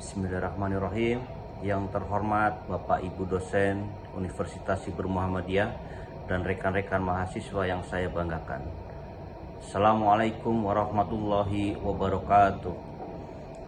Bismillahirrahmanirrahim. Yang terhormat Bapak Ibu dosen Universitas Siber Muhammadiyah dan rekan-rekan mahasiswa yang saya banggakan. Assalamualaikum warahmatullahi wabarakatuh.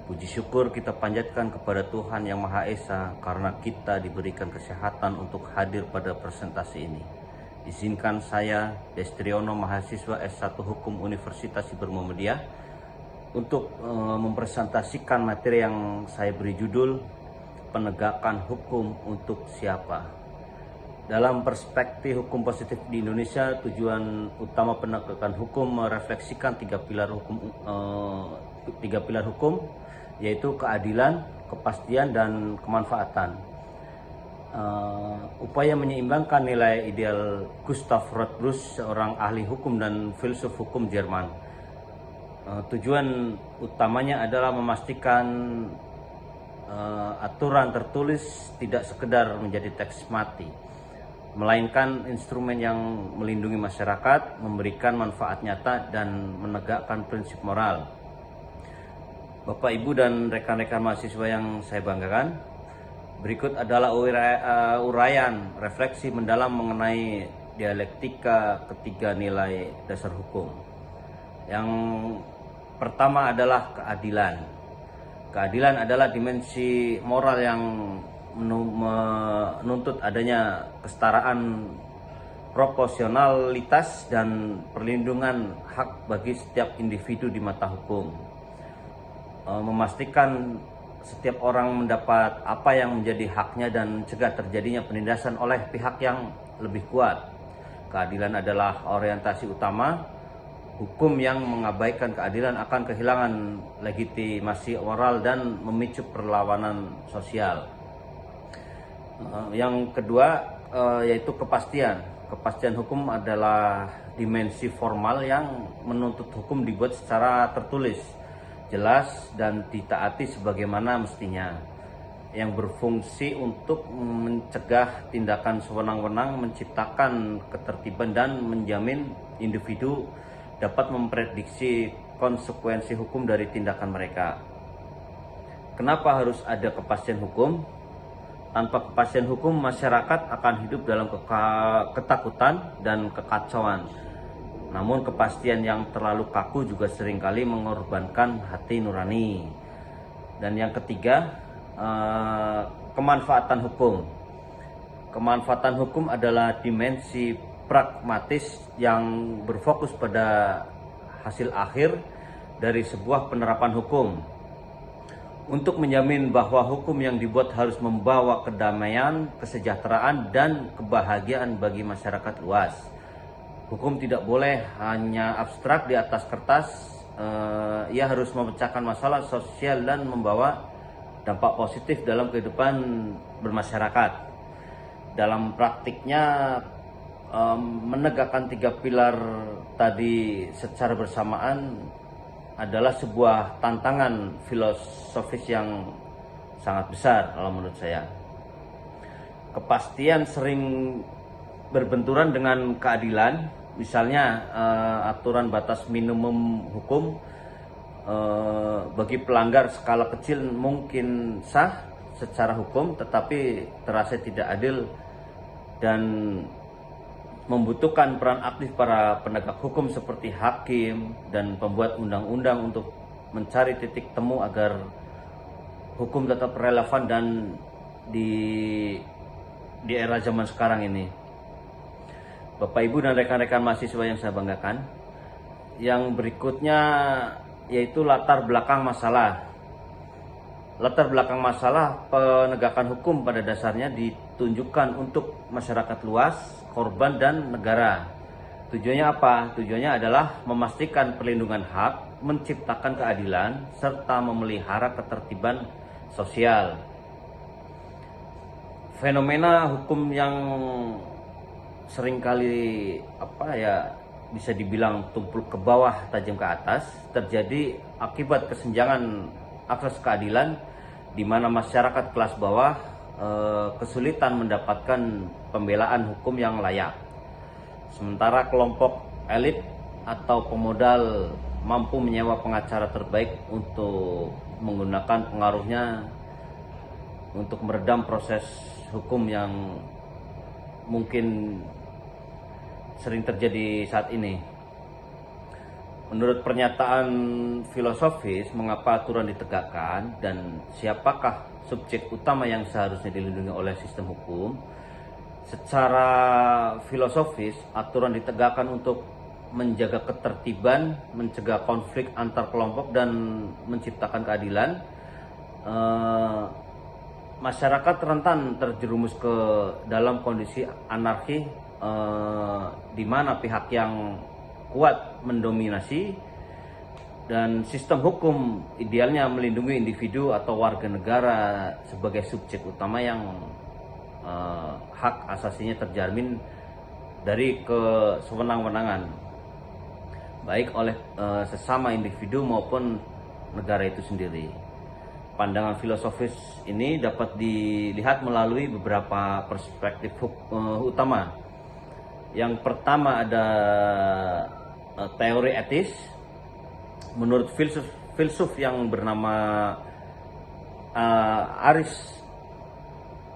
Puji syukur kita panjatkan kepada Tuhan Yang Maha Esa karena kita diberikan kesehatan untuk hadir pada presentasi ini. Izinkan saya, Destriono, mahasiswa S1 Hukum Universitas Siber Muhammadiyah, untuk mempresentasikan materi yang saya beri judul Penegakan Hukum untuk Siapa. Dalam perspektif hukum positif di Indonesia, tujuan utama penegakan hukum merefleksikan tiga pilar hukum, yaitu keadilan, kepastian, dan kemanfaatan. Upaya menyeimbangkan nilai ideal Gustav Rothfuss, seorang ahli hukum dan filsuf hukum Jerman. Tujuan utamanya adalah memastikan aturan tertulis tidak sekedar menjadi teks mati, melainkan instrumen yang melindungi masyarakat, memberikan manfaat nyata, dan menegakkan prinsip moral. Bapak, Ibu, dan rekan-rekan mahasiswa yang saya banggakan, berikut adalah uraian refleksi mendalam mengenai dialektika ketiga nilai dasar hukum. Yang pertama adalah keadilan. Keadilan adalah dimensi moral yang menuntut adanya kesetaraan, proporsionalitas, dan perlindungan hak bagi setiap individu di mata hukum. Memastikan setiap orang mendapat apa yang menjadi haknya dan mencegah terjadinya penindasan oleh pihak yang lebih kuat. Keadilan adalah orientasi utama. Hukum yang mengabaikan keadilan akan kehilangan legitimasi moral dan memicu perlawanan sosial. Yang kedua yaitu kepastian. Kepastian hukum adalah dimensi formal yang menuntut hukum dibuat secara tertulis, jelas, dan ditaati sebagaimana mestinya, yang berfungsi untuk mencegah tindakan sewenang-wenang, menciptakan ketertiban, dan menjamin individu dapat memprediksi konsekuensi hukum dari tindakan mereka. Kenapa harus ada kepastian hukum? Tanpa kepastian hukum, masyarakat akan hidup dalam ketakutan dan kekacauan. Namun kepastian yang terlalu kaku juga seringkali mengorbankan hati nurani. Dan yang ketiga, kemanfaatan hukum. Kemanfaatan hukum adalah dimensi pragmatis yang berfokus pada hasil akhir dari sebuah penerapan hukum, untuk menjamin bahwa hukum yang dibuat harus membawa kedamaian, kesejahteraan, dan kebahagiaan bagi masyarakat luas. Hukum tidak boleh hanya abstrak di atas kertas, ia harus memecahkan masalah sosial dan membawa dampak positif dalam kehidupan bermasyarakat. Dalam praktiknya, menegakkan tiga pilar tadi secara bersamaan adalah sebuah tantangan filosofis yang sangat besar kalau menurut saya. Kepastian sering berbenturan dengan keadilan. Misalnya aturan batas minimum hukum bagi pelanggar skala kecil mungkin sah secara hukum, tetapi terasa tidak adil dan membutuhkan peran aktif para penegak hukum seperti hakim dan pembuat undang-undang untuk mencari titik temu agar hukum tetap relevan dan di era zaman sekarang ini. Bapak, Ibu, dan rekan-rekan mahasiswa yang saya banggakan, yang berikutnya yaitu latar belakang masalah. Latar belakang masalah penegakan hukum pada dasarnya ditunjukkan untuk masyarakat luas, korban, dan negara. Tujuannya apa? Tujuannya adalah memastikan perlindungan hak, menciptakan keadilan, serta memelihara ketertiban sosial. Fenomena hukum yang seringkali bisa dibilang tumpul ke bawah tajam ke atas terjadi akibat kesenjangan akses keadilan, di mana masyarakat kelas bawah kesulitan mendapatkan pembelaan hukum yang layak. Sementara kelompok elit atau pemodal mampu menyewa pengacara terbaik untuk menggunakan pengaruhnya untuk meredam proses hukum yang mungkin sering terjadi saat ini. Menurut pernyataan filosofis, mengapa aturan ditegakkan dan siapakah subjek utama yang seharusnya dilindungi oleh sistem hukum? Secara filosofis, aturan ditegakkan untuk menjaga ketertiban, mencegah konflik antar kelompok, dan menciptakan keadilan. Masyarakat rentan terjerumus ke dalam kondisi anarki, di mana pihak yang kuat mendominasi, dan sistem hukum idealnya melindungi individu atau warga negara sebagai subjek utama yang hak asasinya terjamin dari kesewenang-wenangan baik oleh sesama individu maupun negara itu sendiri. Pandangan filosofis ini dapat dilihat melalui beberapa perspektif utama. Yang pertama ada teori etis. Menurut filsuf yang bernama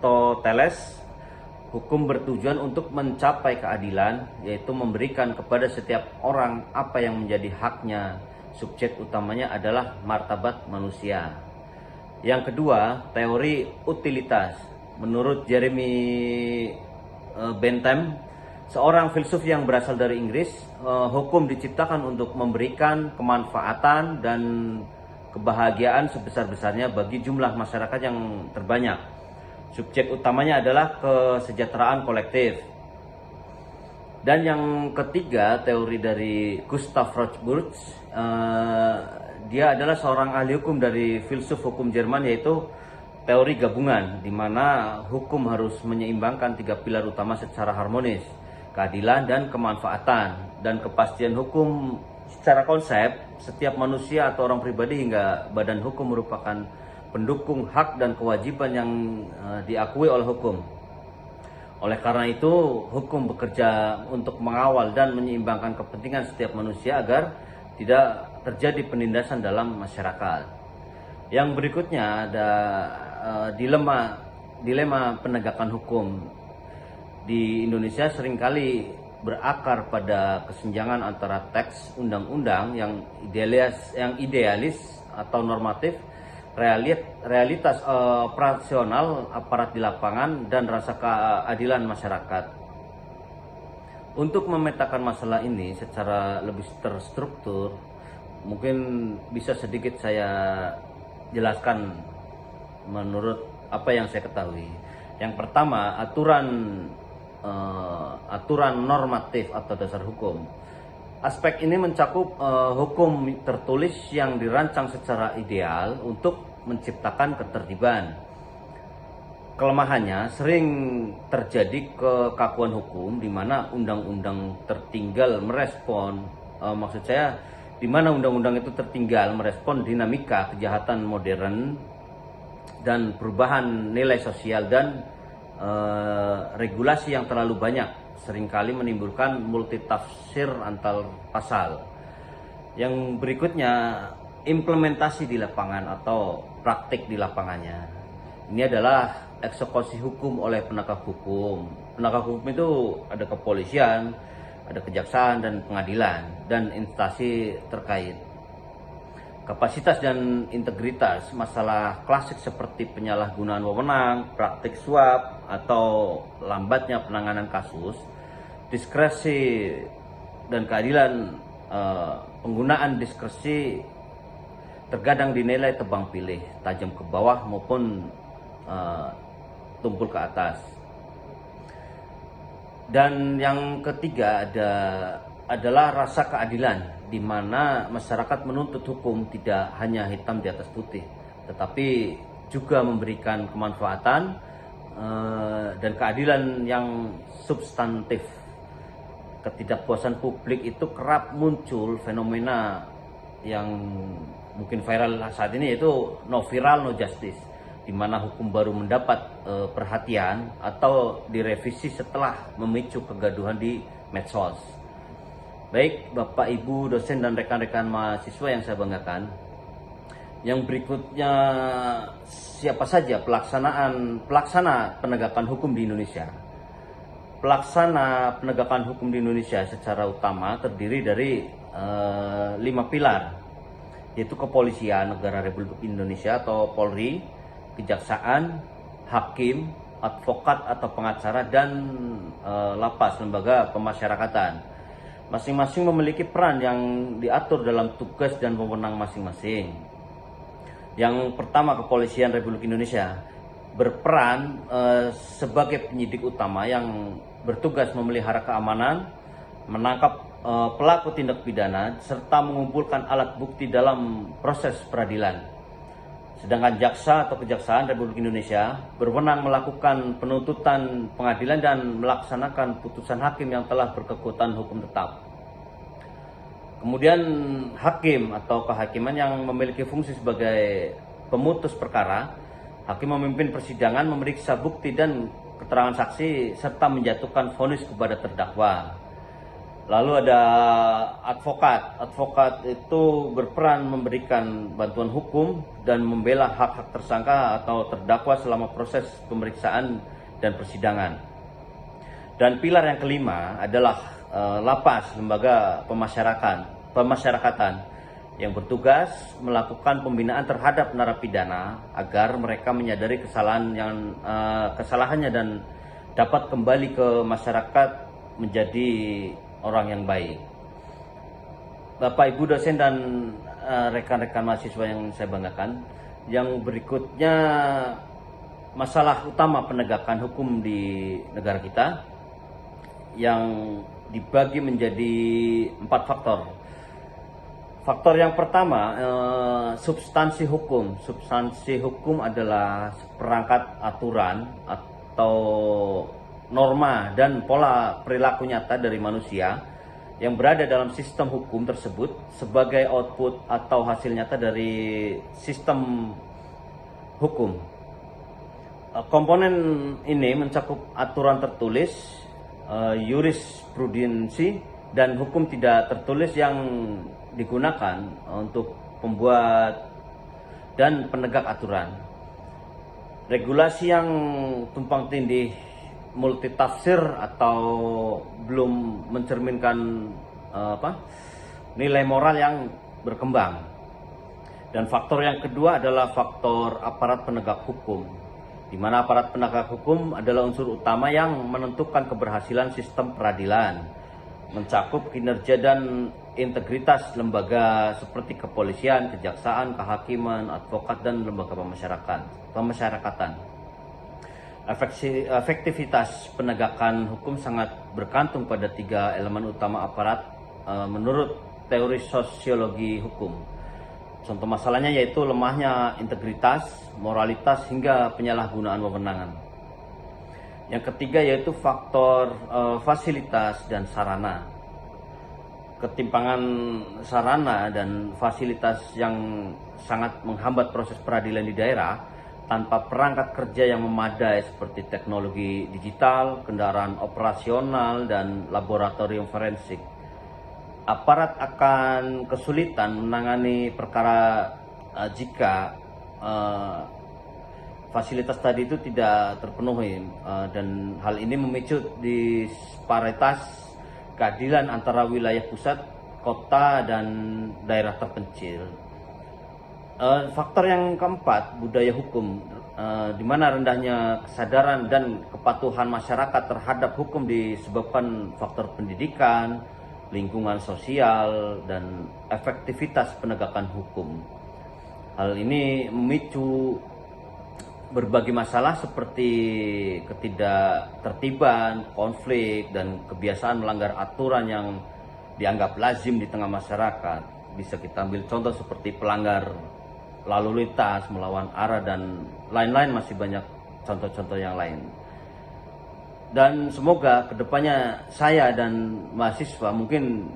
Aristoteles, hukum bertujuan untuk mencapai keadilan, yaitu memberikan kepada setiap orang apa yang menjadi haknya. Subjek utamanya adalah martabat manusia. Yang kedua, teori utilitas. Menurut Jeremy Bentham, seorang filsuf yang berasal dari Inggris, hukum diciptakan untuk memberikan kemanfaatan dan kebahagiaan sebesar-besarnya bagi jumlah masyarakat yang terbanyak. Subjek utamanya adalah kesejahteraan kolektif. Dan yang ketiga, teori dari Gustav Rothbard. Dia adalah seorang ahli hukum dari filsuf hukum Jerman, yaitu teori gabungan, di mana hukum harus menyeimbangkan tiga pilar utama secara harmonis: keadilan dan kemanfaatan, dan kepastian hukum. Secara konsep, setiap manusia atau orang pribadi hingga badan hukum merupakan pendukung hak dan kewajiban yang diakui oleh hukum. Oleh karena itu, hukum bekerja untuk mengawal dan menyeimbangkan kepentingan setiap manusia agar tidak terjadi penindasan dalam masyarakat. Yang berikutnya ada dilema penegakan hukum. Di Indonesia seringkali berakar pada kesenjangan antara teks undang-undang yang idealis atau normatif, realitas operasional aparat di lapangan, dan rasa keadilan masyarakat. Untuk memetakan masalah ini secara lebih terstruktur, mungkin bisa sedikit saya jelaskan menurut apa yang saya ketahui. Yang pertama, aturan normatif atau dasar hukum. Aspek ini mencakup hukum tertulis yang dirancang secara ideal untuk menciptakan ketertiban. Kelemahannya sering terjadi kekakuan hukum, di mana undang-undang tertinggal merespon, di mana undang-undang itu tertinggal merespon dinamika kejahatan modern dan perubahan nilai sosial, dan regulasi yang terlalu banyak seringkali menimbulkan multitafsir antar pasal. Yang berikutnya, implementasi di lapangan atau praktik di lapangannya. Ini adalah eksekusi hukum oleh penegak hukum. Penegak hukum itu ada kepolisian, ada kejaksaan dan pengadilan, dan instansi terkait. Kapasitas dan integritas, masalah klasik seperti penyalahgunaan wewenang, praktik suap, atau lambatnya penanganan kasus. Diskresi dan keadilan, penggunaan diskresi terkadang dinilai tebang pilih, tajam ke bawah maupun tumpul ke atas. Dan yang ketiga adalah rasa keadilan, di mana masyarakat menuntut hukum tidak hanya hitam di atas putih, tetapi juga memberikan kemanfaatan dan keadilan yang substantif. Ketidakpuasan publik itu kerap muncul fenomena yang mungkin viral saat ini, yaitu no viral no justice, di mana hukum baru mendapat perhatian atau direvisi setelah memicu kegaduhan di medsos. Baik Bapak Ibu dosen dan rekan-rekan mahasiswa yang saya banggakan, Yang berikutnya, siapa saja pelaksana penegakan hukum di Indonesia. Pelaksana penegakan hukum di Indonesia secara utama terdiri dari 5 pilar, yaitu Kepolisian Negara Republik Indonesia atau Polri, Kejaksaan, Hakim, Advokat atau pengacara, dan Lapas, lembaga pemasyarakatan. Masing-masing memiliki peran yang diatur dalam tugas dan wewenang masing-masing. Yang pertama, Kepolisian Republik Indonesia berperan sebagai penyidik utama yang bertugas memelihara keamanan, menangkap pelaku tindak pidana, serta mengumpulkan alat bukti dalam proses peradilan. Sedangkan jaksa atau Kejaksaan Republik Indonesia berwenang melakukan penuntutan pengadilan dan melaksanakan putusan hakim yang telah berkekuatan hukum tetap. Kemudian hakim atau kehakiman yang memiliki fungsi sebagai pemutus perkara. Hakim memimpin persidangan, memeriksa bukti dan keterangan saksi, serta menjatuhkan vonis kepada terdakwa. Lalu ada advokat. Advokat itu berperan memberikan bantuan hukum dan membela hak-hak tersangka atau terdakwa selama proses pemeriksaan dan persidangan. Dan pilar yang kelima adalah Lapas, lembaga pemasyarakatan yang bertugas melakukan pembinaan terhadap narapidana agar mereka menyadari kesalahannya dan dapat kembali ke masyarakat menjadi orang yang baik. Bapak, Ibu dosen dan rekan-rekan mahasiswa yang saya banggakan, yang berikutnya masalah utama penegakan hukum di negara kita yang dibagi menjadi 4 faktor. Faktor yang pertama, substansi hukum. Substansi hukum adalah seperangkat aturan atau norma dan pola perilaku nyata dari manusia yang berada dalam sistem hukum tersebut sebagai output atau hasil nyata dari sistem hukum. Komponen ini mencakup aturan tertulis, jurisprudensi, dan hukum tidak tertulis yang digunakan untuk pembuat dan penegak aturan. Regulasi yang tumpang tindih, multitafsir atau belum mencerminkan nilai moral yang berkembang. Dan faktor yang kedua adalah faktor aparat penegak hukum, di mana aparat penegak hukum adalah unsur utama yang menentukan keberhasilan sistem peradilan, mencakup kinerja dan integritas lembaga seperti kepolisian, kejaksaan, kehakiman, advokat, dan lembaga pemasyarakatan. Efektivitas penegakan hukum sangat bergantung pada 3 elemen utama aparat menurut teori sosiologi hukum. Contoh masalahnya yaitu lemahnya integritas, moralitas, hingga penyalahgunaan wewenang. Yang ketiga yaitu faktor fasilitas dan sarana. Ketimpangan sarana dan fasilitas yang sangat menghambat proses peradilan di daerah tanpa perangkat kerja yang memadai seperti teknologi digital, kendaraan operasional, dan laboratorium forensik. Aparat akan kesulitan menangani perkara jika fasilitas tadi itu tidak terpenuhi, dan hal ini memicu disparitas keadilan antara wilayah pusat, kota, dan daerah terpencil. Faktor yang keempat, budaya hukum, di mana rendahnya kesadaran dan kepatuhan masyarakat terhadap hukum disebabkan faktor pendidikan, lingkungan sosial, dan efektivitas penegakan hukum. Hal ini memicu berbagai masalah seperti ketidaktertiban, konflik, dan kebiasaan melanggar aturan yang dianggap lazim di tengah masyarakat. Bisa kita ambil contoh seperti pelanggar lalu lintas, melawan arah, dan lain-lain, masih banyak contoh-contoh yang lain. Dan semoga kedepannya saya dan mahasiswa mungkin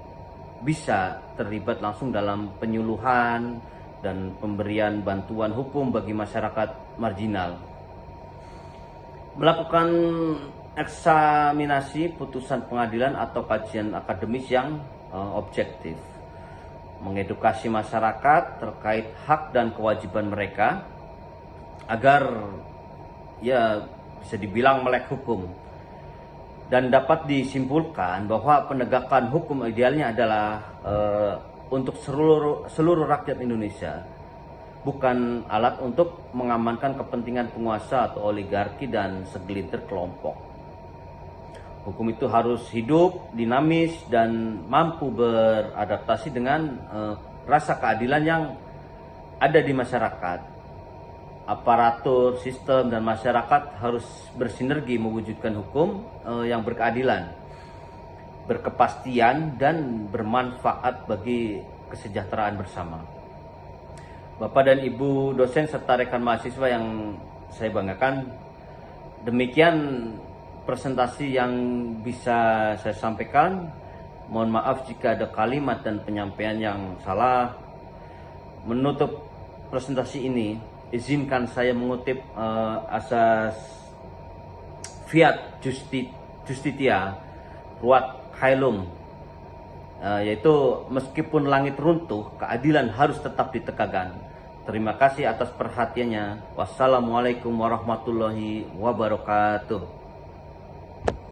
bisa terlibat langsung dalam penyuluhan dan pemberian bantuan hukum bagi masyarakat marginal. Melakukan eksaminasi putusan pengadilan atau kajian akademis yang objektif. mengedukasi masyarakat terkait hak dan kewajiban mereka agar ya bisa dibilang melek hukum. Dan dapat disimpulkan bahwa penegakan hukum idealnya adalah untuk seluruh rakyat Indonesia, bukan alat untuk mengamankan kepentingan penguasa atau oligarki dan segelintir kelompok. Hukum itu harus hidup, dinamis, dan mampu beradaptasi dengan rasa keadilan yang ada di masyarakat. Aparatur, sistem, dan masyarakat harus bersinergi mewujudkan hukum yang berkeadilan, berkepastian, dan bermanfaat bagi kesejahteraan bersama. Bapak dan Ibu dosen serta rekan mahasiswa yang saya banggakan, demikian presentasi yang bisa saya sampaikan. Mohon maaf jika ada kalimat dan penyampaian yang salah. Menutup presentasi ini, izinkan saya mengutip asas Fiat Justitia Ruat Caelum, yaitu meskipun langit runtuh, keadilan harus tetap ditegakkan. Terima kasih atas perhatiannya. Wassalamualaikum warahmatullahi wabarakatuh.